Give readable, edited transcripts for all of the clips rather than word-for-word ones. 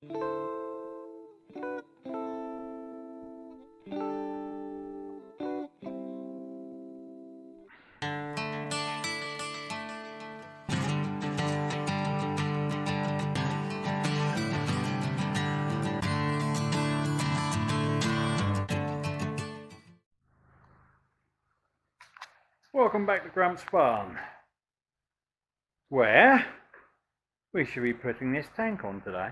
Welcome back to Grump's Farm, where we should be putting this tank on today.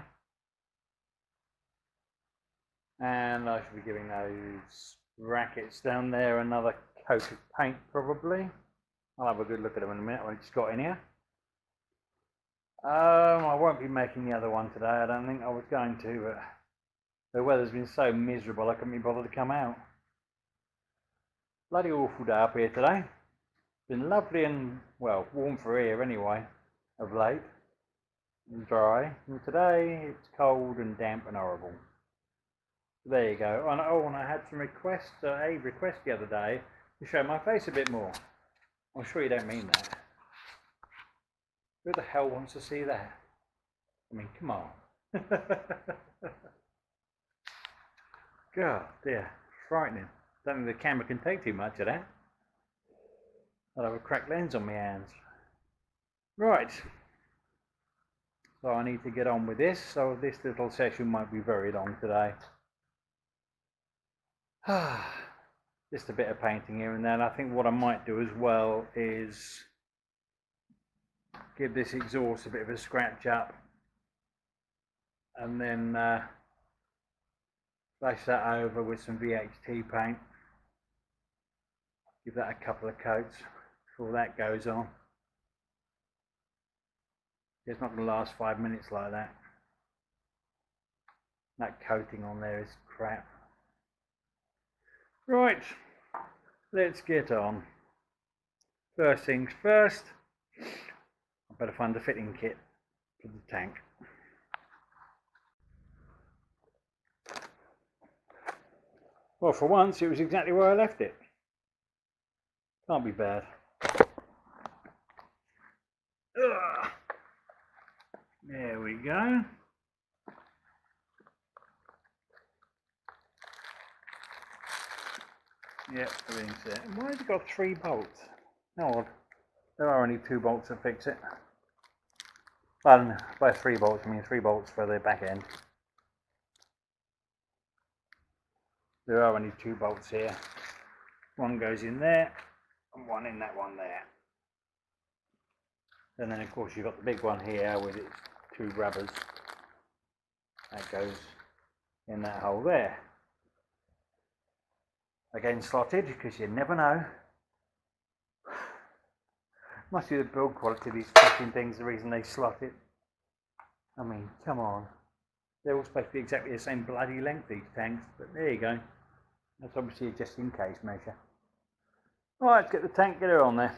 And I should be giving those brackets down there another coat of paint probably. I'll have a good look at them in a minute when it's got in here. I won't be making the other one today. I don't think I was going to, but the weather's been so miserable I couldn't be bothered to come out. Bloody awful day up here today. Been lovely and, well, warm for here anyway, of late, and dry. And today it's cold and damp and horrible. So there you go. And I had some requests, a request the other day to show my face a bit more. I'm sure you don't mean that. Who the hell wants to see that? I mean, come on. God, dear, frightening. Don't think the camera can take too much of that. I'll have a cracked lens on my hands. Right. So I need to get on with this. So this little session might be very long today. Just a bit of painting here and there. And I think what I might do as well is give this exhaust a bit of a scratch up, and then place that over with some VHT paint. Give that a couple of coats before that goes on. It's not going to last 5 minutes like that. That coating on there is crap. Right, let's get on. First things first, I better find the fitting kit for the tank. Well, for once it was exactly where I left it. Can't be bad. Ugh. There we go. Yep, everything's there. Why has it got 3 bolts? Odd. There are only 2 bolts to fix it. Well, by 3 bolts, I mean 3 bolts for the back end. There are only 2 bolts here. One goes in there, and one in that one there. And then of course you've got the big one here with its 2 rubbers. That goes in that hole there. Again slotted, because you never know. Must be the build quality of these fucking things, the reason they slot it. I mean, come on. They're all supposed to be exactly the same bloody length, these tanks, but there you go. That's obviously a just in case measure. Right, let's get the tank, get her on there.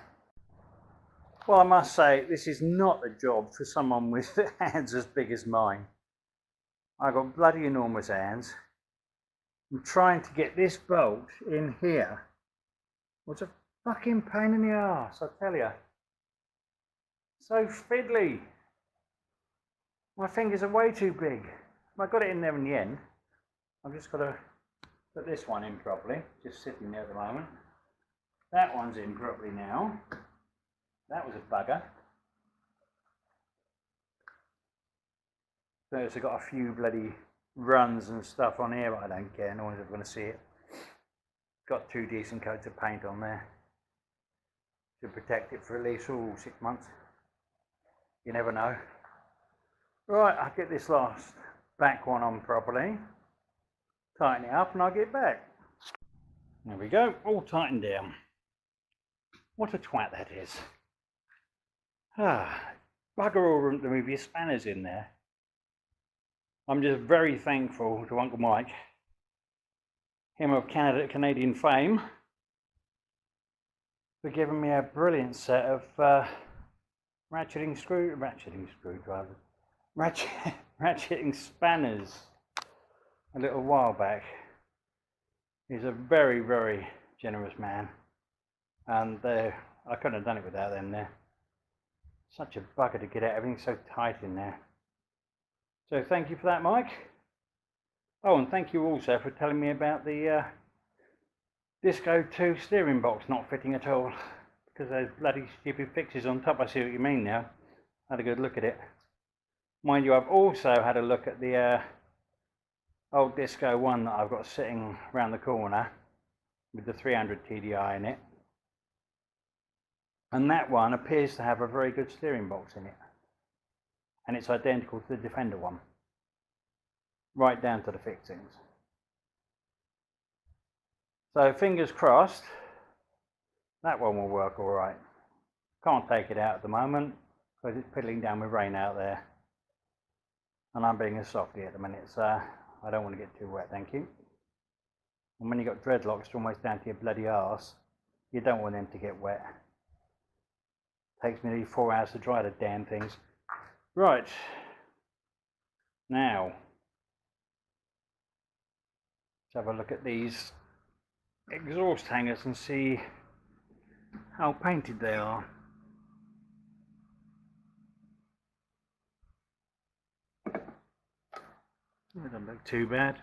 Well, I must say, this is not a job for someone with hands as big as mine. I've got bloody enormous hands. I'm trying to get this bolt in here. What's a fucking pain in the arse, I tell you. So fiddly. My fingers are way too big. I got it in there in the end. I've just got to put this one in properly, just sitting there at the moment. That one's in properly now. That was a bugger. So it's got a few bloody runs and stuff on here, but I don't care, no one's ever going to see it. Got 2 decent coats of paint on there to protect it for at least 6 months. You never know. Right, I'll get this last back one on properly, tighten it up, and I'll get back. There we go, all tightened down. What a twat that is. Bugger all room to move your spanners in there. I'm just very thankful to Uncle Mike, him of Canadian fame, for giving me a brilliant set of ratcheting spanners a little while back. He's a very, very generous man, and I couldn't have done it without them there. Such a bugger to get out, everything's so tight in there. So thank you for that, Mike. Oh, and thank you also for telling me about the Disco 2 steering box not fitting at all. Because those bloody stupid fixes on top. I see what you mean now. I had a good look at it. Mind you, I've also had a look at the old Disco 1 that I've got sitting around the corner with the 300 TDI in it. And that one appears to have a very good steering box in it. And it's identical to the Defender one. Right down to the fixings. So fingers crossed that one will work alright. Can't take it out at the moment because it's piddling down with rain out there. And I'm being a softie at the minute, so I don't want to get too wet, thank you. And when you've got dreadlocks almost down to your bloody arse, you don't want them to get wet. Takes me nearly 4 hours to dry the damn things. Right. Now, let's have a look at these exhaust hangers and see how painted they are. They don't look too bad.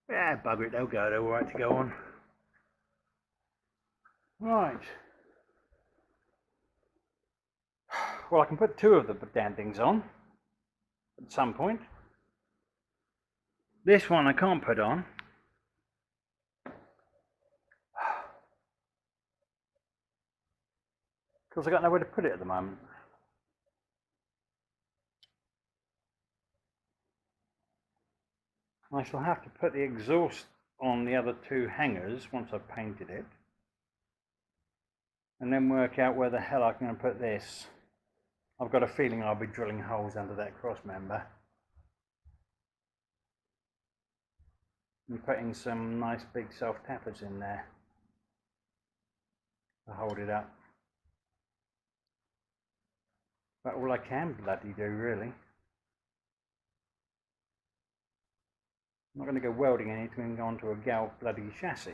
Yeah, bugger it, they'll go, they're alright to go on. Right. Well, I can put 2 of the damn things on at some point. This one I can't put on. Because I've got nowhere to put it at the moment. I shall have to put the exhaust on the other 2 hangers once I've painted it. And then work out where the hell I'm going to put this. I've got a feeling I'll be drilling holes under that cross member. And putting some nice big self-tappers in there to hold it up. But all I can bloody do, really. I'm not going to go welding anything onto a galv bloody chassis.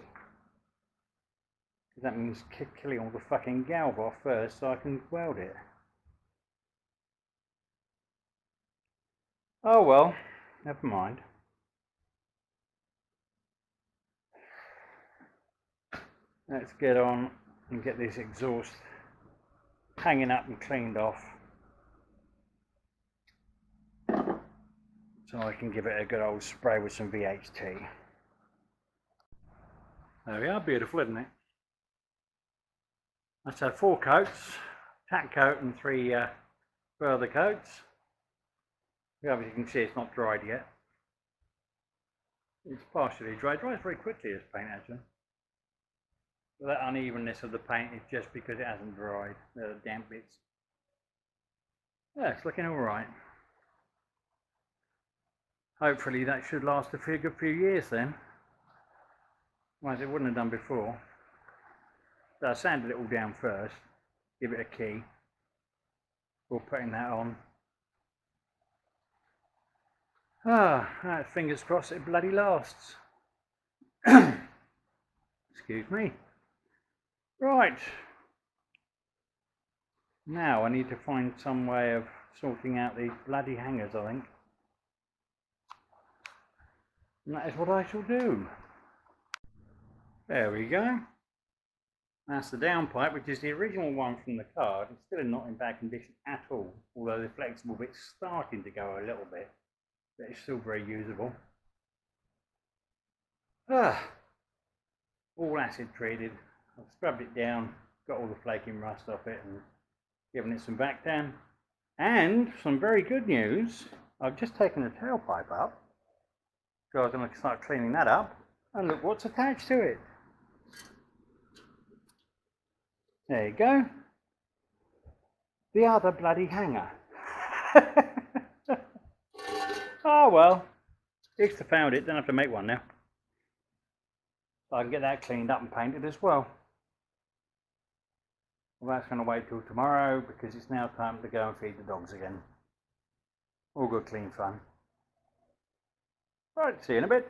Because that means killing all the fucking galv off first so I can weld it. Oh well, never mind. Let's get on and get this exhaust hanging up and cleaned off. So I can give it a good old spray with some VHT. There we are, beautiful, isn't it? Let's have 4 coats, tack coat and 3 further coats. As you can see, it's not dried yet. It's partially dry. It dries very quickly, this paint, actually. But that unevenness of the paint is just because it hasn't dried. There are damp bits. Yeah, it's looking alright. Hopefully that should last a good few years then. Whereas it wouldn't have done before. So I sanded it all down first, give it a key before putting that on. Fingers crossed it bloody lasts. Excuse me. Right. Now I need to find some way of sorting out these bloody hangers, I think. And that is what I shall do. There we go. That's the downpipe, which is the original one from the card. It's still not in bad condition at all, although the flexible bit's starting to go a little bit, but it's still very usable. All acid treated. I've scrubbed it down, got all the flaking rust off it and given it some back tan. And some very good news, I've just taken the tailpipe up, so I was going to start cleaning that up, and look what's attached to it. There you go. The other bloody hanger. Oh well, at least I found it, don't have to make one now. So I can get that cleaned up and painted as well. Well, that's going to wait till tomorrow because it's now time to go and feed the dogs again. All good clean fun. Right, see you in a bit.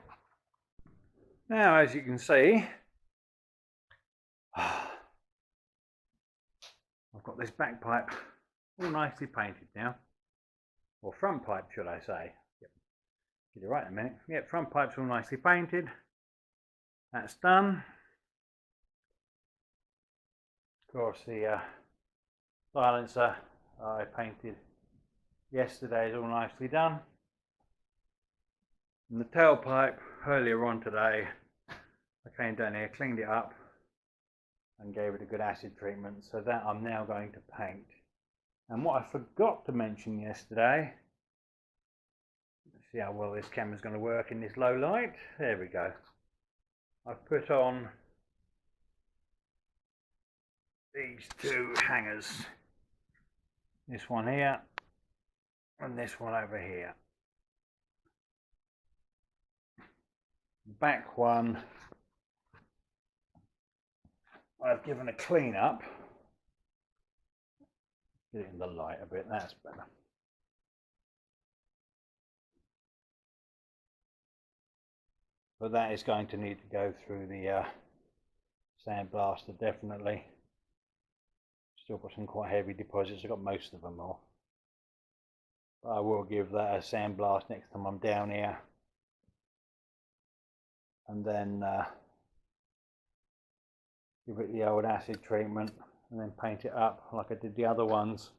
Now, as you can see, I've got this back pipe all nicely painted now, or front pipe should I say. Yep. Get it right in a minute. Yep, front pipe's all nicely painted. That's done. Of course, the silencer I painted yesterday is all nicely done. And the tailpipe earlier on today, I came down here, cleaned it up and gave it a good acid treatment, so that I'm now going to paint. And what I forgot to mention yesterday, let's see how well this camera's going to work in this low light. There we go. I've put on these two hangers, this one here and this one over here. The back one I've given a clean up. Get it in the light a bit, that's better. But that is going to need to go through the sandblaster definitely. Still got some quite heavy deposits, I've got most of them off. But I will give that a sandblast next time I'm down here. And then give it the old acid treatment and then paint it up like I did the other ones.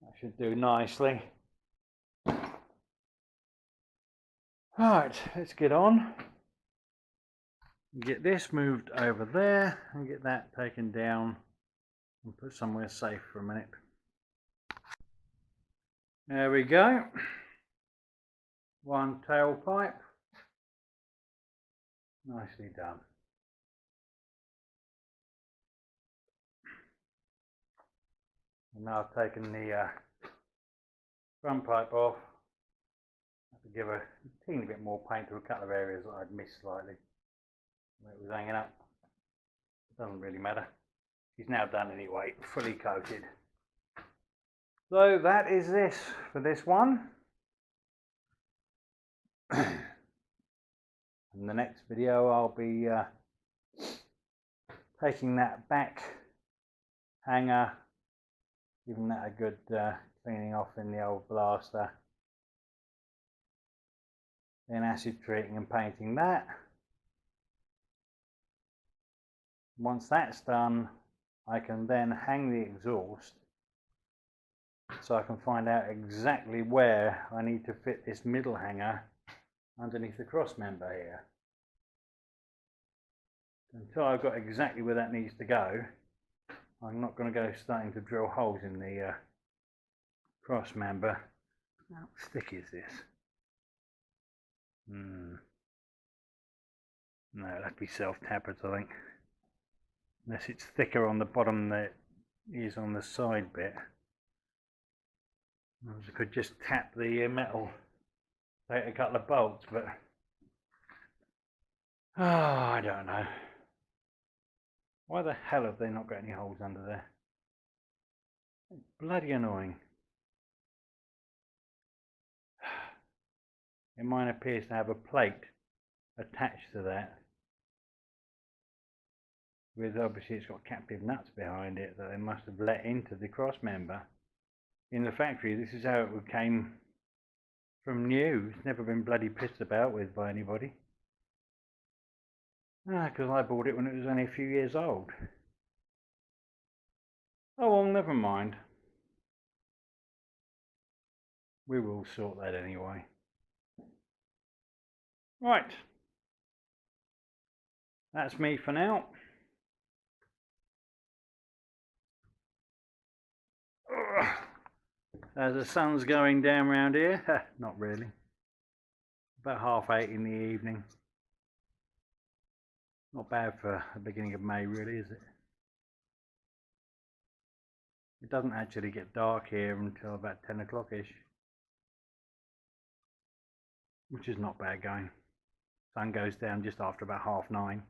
That should do nicely. Right, let's get on. Get this moved over there and get that taken down and put somewhere safe for a minute. There we go. One tailpipe. Nicely done. And now I've taken the front pipe off. I have to give a teeny bit more paint to a couple of areas that I'd missed slightly where it was hanging up. It doesn't really matter. It's now done anyway, fully coated. So that is this for this one. In the next video I'll be taking that back hanger, giving that a good cleaning off in the old blaster, then acid treating and painting that. Once that's done, I can then hang the exhaust so I can find out exactly where I need to fit this middle hanger underneath the cross member here. Until I've got exactly where that needs to go, I'm not going to go starting to drill holes in the cross member. How thick is this? No, that'd be self-tappers, I think. Unless it's thicker on the bottom than it is on the side bit. I could just tap the metal, take a couple of bolts, but I don't know. Why the hell have they not got any holes under there? It's bloody annoying. And mine appears to have a plate attached to that. With obviously it's got captive nuts behind it that they must have let into the cross member. In the factory, this is how it came from new. It's never been bloody pissed about with by anybody. Because I bought it when it was only a few years old. Oh well, never mind. We will sort that anyway. Right. That's me for now. As the sun's going down around here, not really. About 8:30 in the evening. Not bad for the beginning of May, really, is it? It doesn't actually get dark here until about 10 o'clock-ish, which is not bad going. Sun goes down just after about 9:30.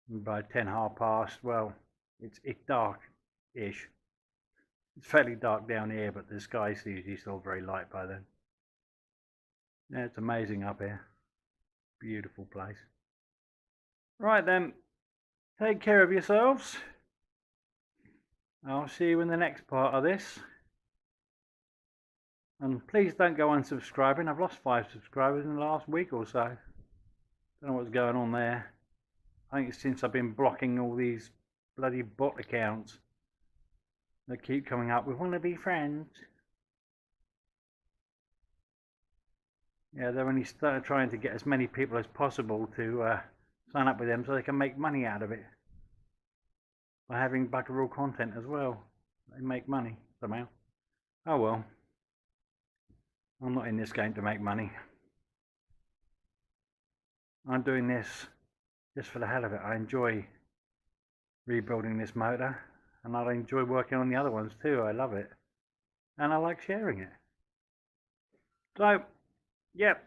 And by 10, 9:30, well, it's dark-ish. It's fairly dark down here, but the sky's usually still very light by then. Yeah, it's amazing up here. Beautiful place. Right then, take care of yourselves. I'll see you in the next part of this. And please don't go unsubscribing. I've lost 5 subscribers in the last week or so. Don't know what's going on there. I think it's since I've been blocking all these bloody bot accounts that keep coming up. We want to be friends. Yeah, they're only trying to get as many people as possible to sign up with them so they can make money out of it. By having bugger-all content as well. They make money somehow. Oh well. I'm not in this game to make money. I'm doing this just for the hell of it. I enjoy rebuilding this motor, and I enjoy working on the other ones too. I love it, and I like sharing it. So, yep,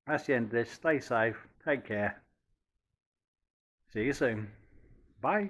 that's the end of this. Stay safe, take care, see you soon, bye.